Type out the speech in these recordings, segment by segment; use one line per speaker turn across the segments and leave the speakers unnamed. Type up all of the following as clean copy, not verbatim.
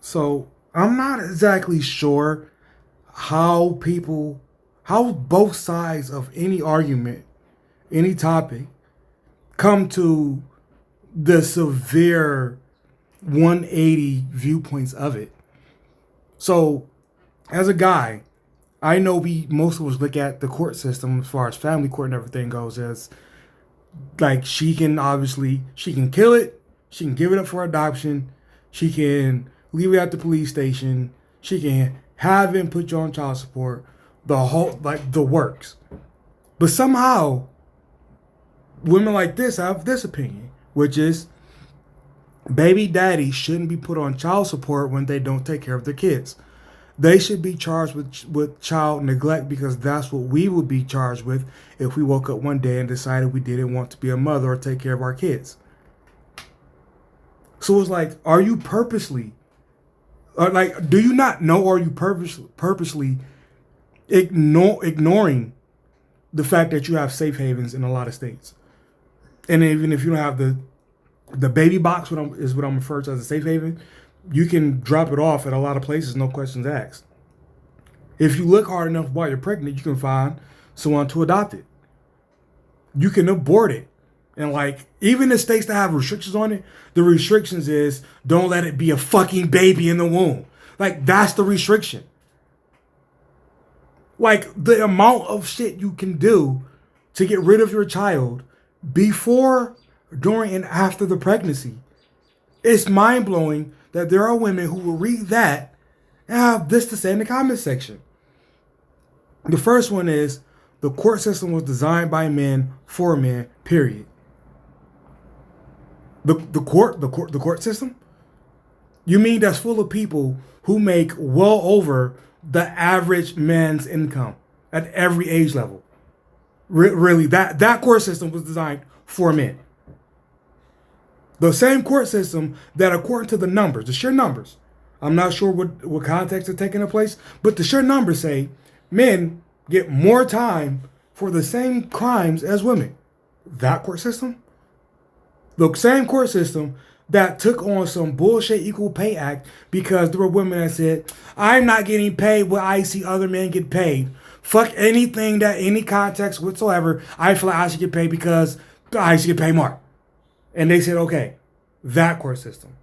So I'm not exactly sure how people, how both sides of any argument, any topic, come to the severe 180 viewpoints of it. So as a guy, I know we most of us look at the court system as far as family court and everything goes as like she can kill it, she can give it up for adoption, she can leave it at the police station, she can have him put you on child support, the whole like the works. But somehow women like this have this opinion, which is baby daddy shouldn't be put on child support when they don't take care of their kids. They should be charged with child neglect because that's what we would be charged with if we woke up one day and decided we didn't want to be a mother or take care of our kids. So it's like, are you purposely, or like, do you not know, or are you purposely ignoring the fact that you have safe havens in a lot of states? And even if you don't have the baby box, is what I'm referring to as a safe haven, you can drop it off at a lot of places, no questions asked. If you look hard enough while you're pregnant, you can find someone to adopt it. You can abort it. And like, even the states that have restrictions on it, the restrictions is don't let it be a fucking baby in the womb. Like, that's the restriction. Like, the amount of shit you can do to get rid of your child before, during, and after the pregnancy. It's mind blowing that there are women who will read that and have this to say in the comment section. The first one is the court system was designed by men for men, period. The court system? You mean that's full of people who make well over the average man's income at every age level? Really, that court system was designed for men. The same court system that, according to the numbers, the sheer numbers, I'm not sure what context are taking place, but the sheer numbers say men get more time for the same crimes as women. That court system? The same court system that took on some bullshit Equal Pay Act because there were women that said, I'm not getting paid what I see other men get paid. Fuck anything that any context whatsoever, I feel like I should get paid because I should get paid more. And they said, okay, that court system.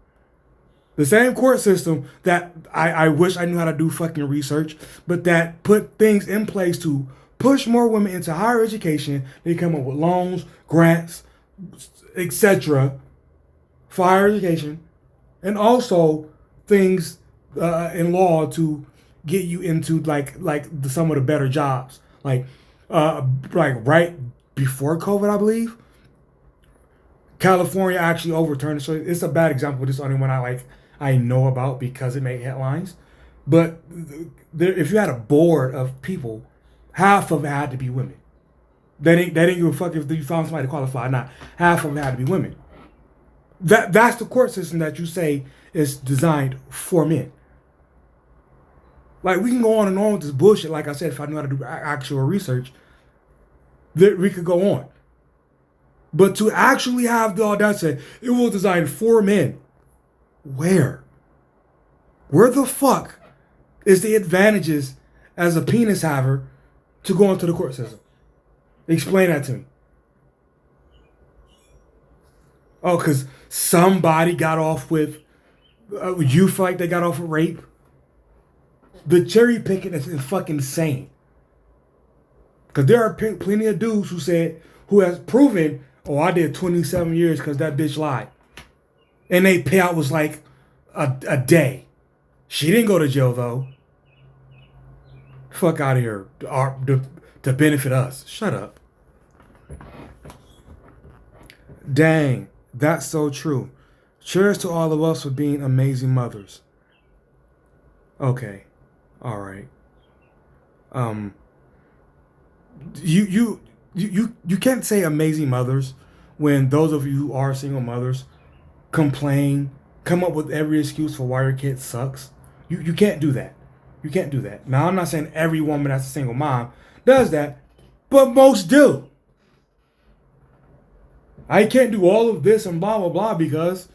The same court system that I wish I knew how to do fucking research, but that put things in place to push more women into higher education. They come up with loans, grants, etc. for higher education, and also things in law to get you into some of the better jobs. Like right before COVID, I believe, California actually overturned. So it's a bad example. But it's the only one I know about because it made headlines. But if you had a board of people, half of it had to be women. They didn't give a fuck if you found somebody qualified or not. Half of it had to be women. That's the court system that you say is designed for men. Like, we can go on and on with this bullshit. Like I said, if I knew how to do actual research, we could go on. But to actually have the audacity, it was designed for men. Where? Where the fuck is the advantages as a penis haver to go into the court system? Explain that to me. Oh, because somebody got off with, you feel like they got off with rape? The cherry picking is fucking insane. Because there are plenty of dudes who has proven, oh, I did 27 years because that bitch lied. And they payout was like a day. She didn't go to jail though. Fuck out of here to benefit us. Shut up. Dang, that's so true. Cheers to all of us for being amazing mothers. Okay, all right. You can't say amazing mothers when those of you who are single mothers complain, come up with every excuse for why your kid sucks. You can't do that. You can't do that. Now, I'm not saying every woman that's a single mom does that, but most do. I can't do all of this and blah, blah, blah because...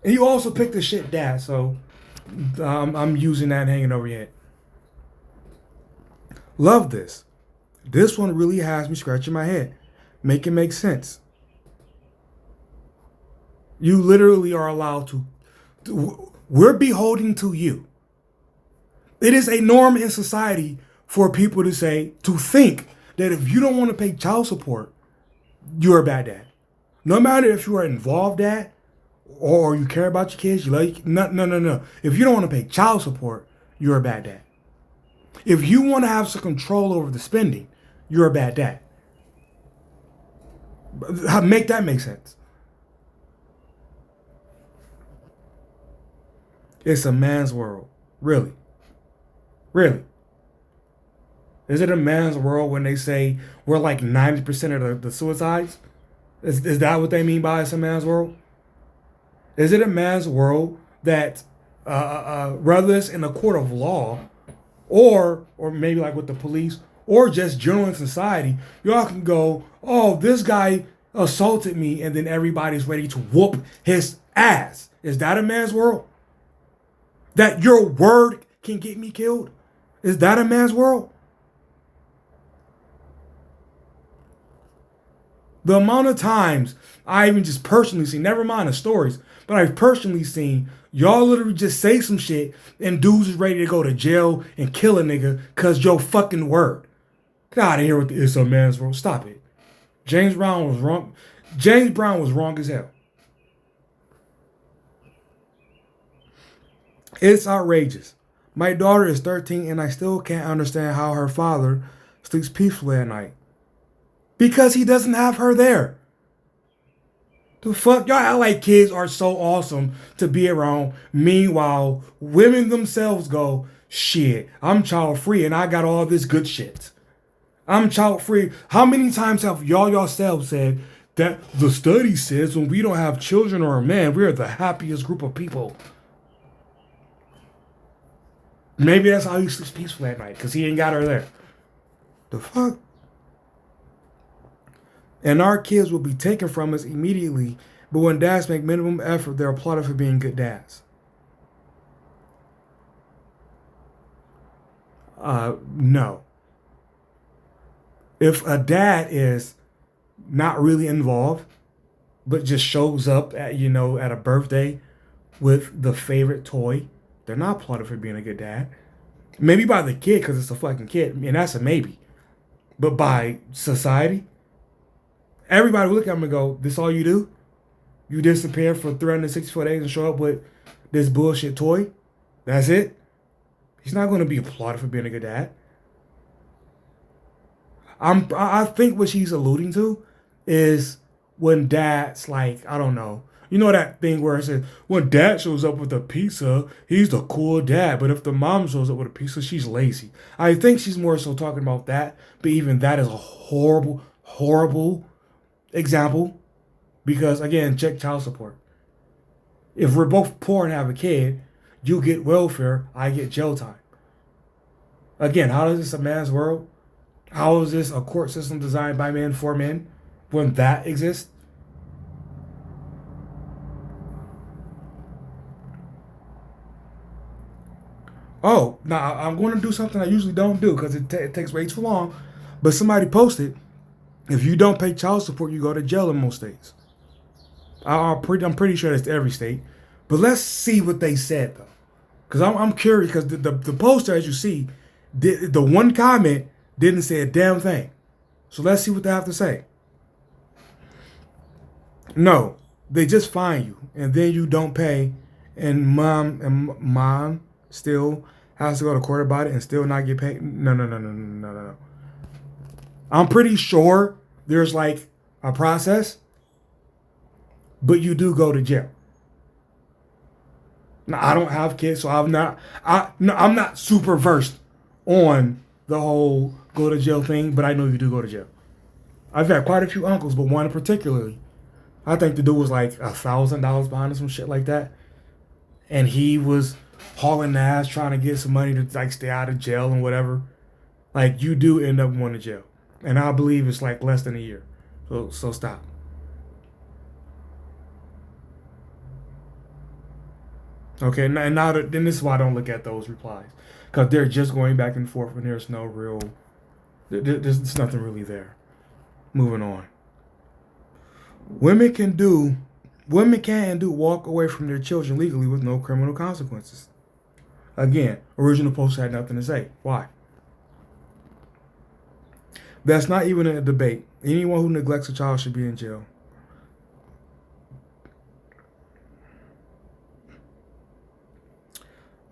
And you also picked a shit dad, so I'm using that hanging over your head. Love this. This one really has me scratching my head. Make it make sense. You literally are allowed we're beholden to you. It is a norm in society for people to think that if you don't want to pay child support, you're a bad dad. No matter if you are involved dad or you care about your kids, you like no. If you don't want to pay child support, you're a bad dad. If you want to have some control over the spending, you're a bad dad. Make that make sense. It's a man's world. Really. Really. Is it a man's world when they say we're like 90% of the suicides? Is that what they mean by it's a man's world? Is it a man's world that whether it's in a court of law or maybe like with the police or just general in society, y'all can go, oh, this guy assaulted me, and then everybody's ready to whoop his ass. Is that a man's world? That your word can get me killed? Is that a man's world? The amount of times I even just personally seen, never mind the stories, but I've personally seen y'all literally just say some shit and dudes is ready to go to jail and kill a nigga because your fucking word. Get out of here with the it's a man's world. Stop it. James Brown was wrong. James Brown was wrong as hell. It's outrageous. My daughter is 13 and I still can't understand how her father sleeps peacefully at night. Because he doesn't have her there. The fuck? Y'all act like kids are so awesome to be around. Meanwhile, women themselves go, shit, I'm child free and I got all this good shit. I'm child free. How many times have y'all yourselves said that the study says when we don't have children or a man, we are the happiest group of people? Maybe that's how he sleeps peacefully at night, because he ain't got her there. The fuck? And our kids will be taken from us immediately, but when dads make minimum effort, they're applauded for being good dads. No. If a dad is not really involved, but just shows up at a birthday with the favorite toy, they're not applauded for being a good dad. Maybe by the kid because it's a fucking kid, and that's a maybe. But by society, everybody will look at him and go, this all you do? You disappear for 364 days and show up with this bullshit toy? That's it? He's not going to be applauded for being a good dad. I think what she's alluding to is when dad's like, I don't know. You know that thing where it says, when dad shows up with a pizza, he's the cool dad. But if the mom shows up with a pizza, she's lazy. I think she's more so talking about that. But even that is a horrible, horrible example. Because, again, check child support. If we're both poor and have a kid, you get welfare, I get jail time. Again, how is this a man's world? How is this a court system designed by men for men when that exists? Oh, now I'm going to do something I usually don't do because it takes way too long. But somebody posted, if you don't pay child support, you go to jail in most states. I'm pretty sure that's every state. But let's see what they said, though. Because I'm curious, because the poster, as you see, the one comment didn't say a damn thing. So let's see what they have to say. No, they just fine you, and then you don't pay, and mom still has to go to court about it and still not get paid. No. I'm pretty sure there's like a process, but you do go to jail. Now, I don't have kids, so I'm not super versed on the whole go to jail thing, but I know you do go to jail. I've had quite a few uncles, but one particularly, I think the dude was like $1,000 behind or some shit like that, and he was hauling ass trying to get some money to like stay out of jail and whatever. Like, you do end up going to jail, and I believe it's like less than a year. So stop. Okay, and now then this is why I don't look at those replies, because they're just going back and forth, and there's no real, there's nothing really there. Moving on. Women can do, women can and do walk away from their children legally with no criminal consequences. Again, original post had nothing to say. Why? That's not even a debate. Anyone who neglects a child should be in jail.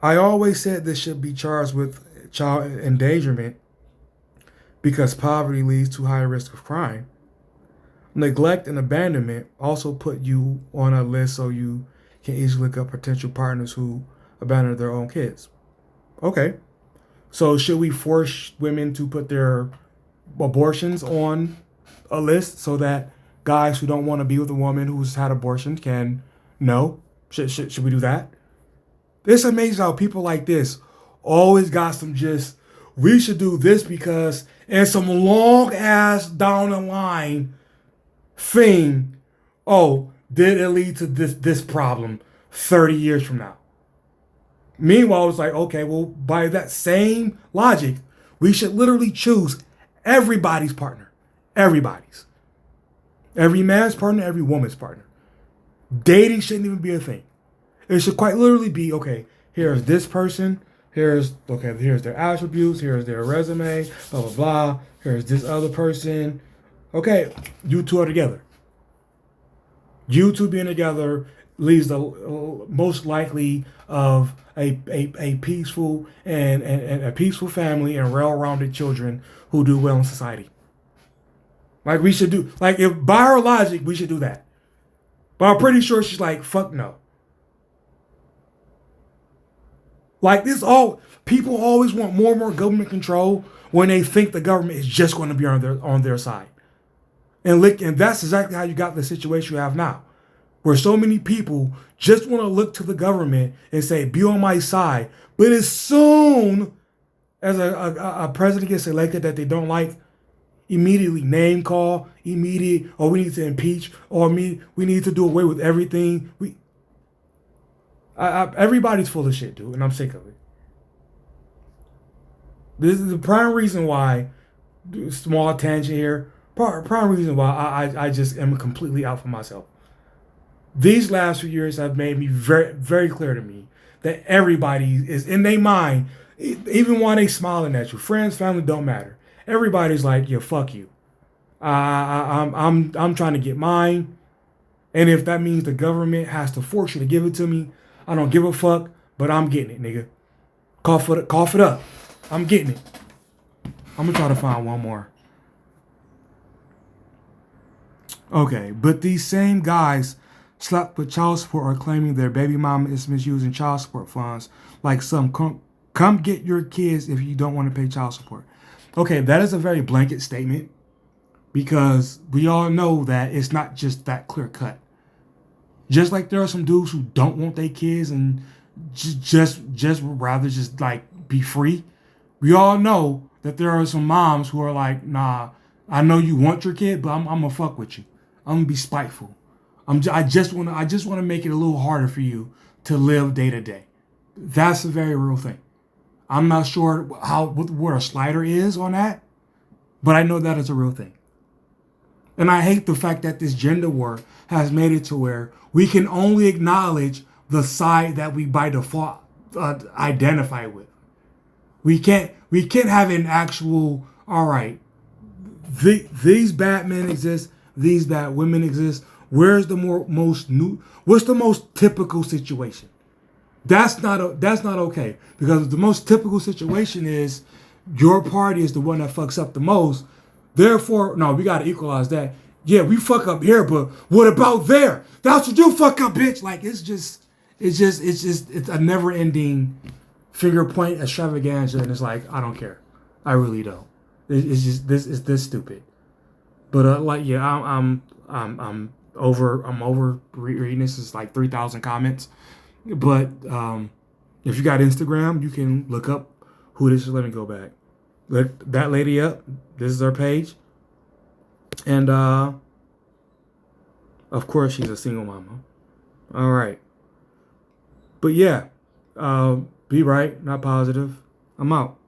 I always said this should be charged with child endangerment because poverty leads to higher risk of crime. Neglect and abandonment also put you on a list so you can easily look up potential partners who abandon their own kids. Okay. So should we force women to put their abortions on a list so that guys who don't want to be with a woman who's had abortion can know? Should we do that? It's amazing how people like this always got some just, we should do this because, and some long ass down the line thing, oh, did it lead to this problem 30 years from now? Meanwhile, it's like, okay, well, by that same logic, we should literally choose everybody's partner. Everybody's. Every man's partner, every woman's partner. Dating shouldn't even be a thing. It should quite literally be, okay, here's this person, here's their attributes, here's their resume, blah, blah, blah. Here's this other person. Okay, you two are together. You two being together leads the most likely of a peaceful and a peaceful family and well-rounded children who do well in society. Like we should do, like if by her logic, we should do that. But I'm pretty sure she's like, fuck no. Like this people always want more and more government control when they think the government is just going to be on their side. And that's exactly how you got the situation you have now, where so many people just want to look to the government and say, be on my side. But as soon as a president gets elected that they don't like, immediately name call, we need to impeach, or we need to do away with everything. Everybody's full of shit, dude, and I'm sick of it. This is the prime reason why, small tangent here, prime reason why I just am completely out for myself. These last few years have made me very, very clear to me that everybody is in their mind, even while they smiling at you. Friends, family, don't matter. Everybody's like, yeah, fuck you. I'm trying to get mine, and if that means the government has to force you to give it to me, I don't give a fuck, but I'm getting it, nigga. Cough it up. I'm getting it. I'm gonna try to find one more. Okay, but these same guys slapped with child support are claiming their baby mama is misusing child support funds. Like some, come get your kids if you don't want to pay child support. Okay, that is a very blanket statement because we all know that it's not just that clear cut. Just like there are some dudes who don't want their kids and just rather just like be free. We all know that there are some moms who are like, nah, I know you want your kid, but I'm gonna fuck with you. I'm gonna be spiteful. I just wanna make it a little harder for you to live day to day. That's a very real thing. I'm not sure what a slider is on that, but I know that is a real thing. And I hate the fact that this gender war has made it to where we can only acknowledge the side that we by default identify with. We can't have an actual, all right, these bad men exist, these bad women exist. What's the most typical situation? That's not okay, because the most typical situation is your party is the one that fucks up the most. Therefore, no, we gotta equalize that. Yeah, we fuck up here, but what about there? That's what you fuck up, bitch. Like it's a never-ending finger point extravaganza, and it's like I don't care, I really don't. It's just this stupid. But I'm over reading this. It's like 3,000 comments. But if you got Instagram, you can look up who this is. Let me go back. Look that lady up. This is her page. And of course she's a single mama. All right. But yeah, be right, not positive. I'm out.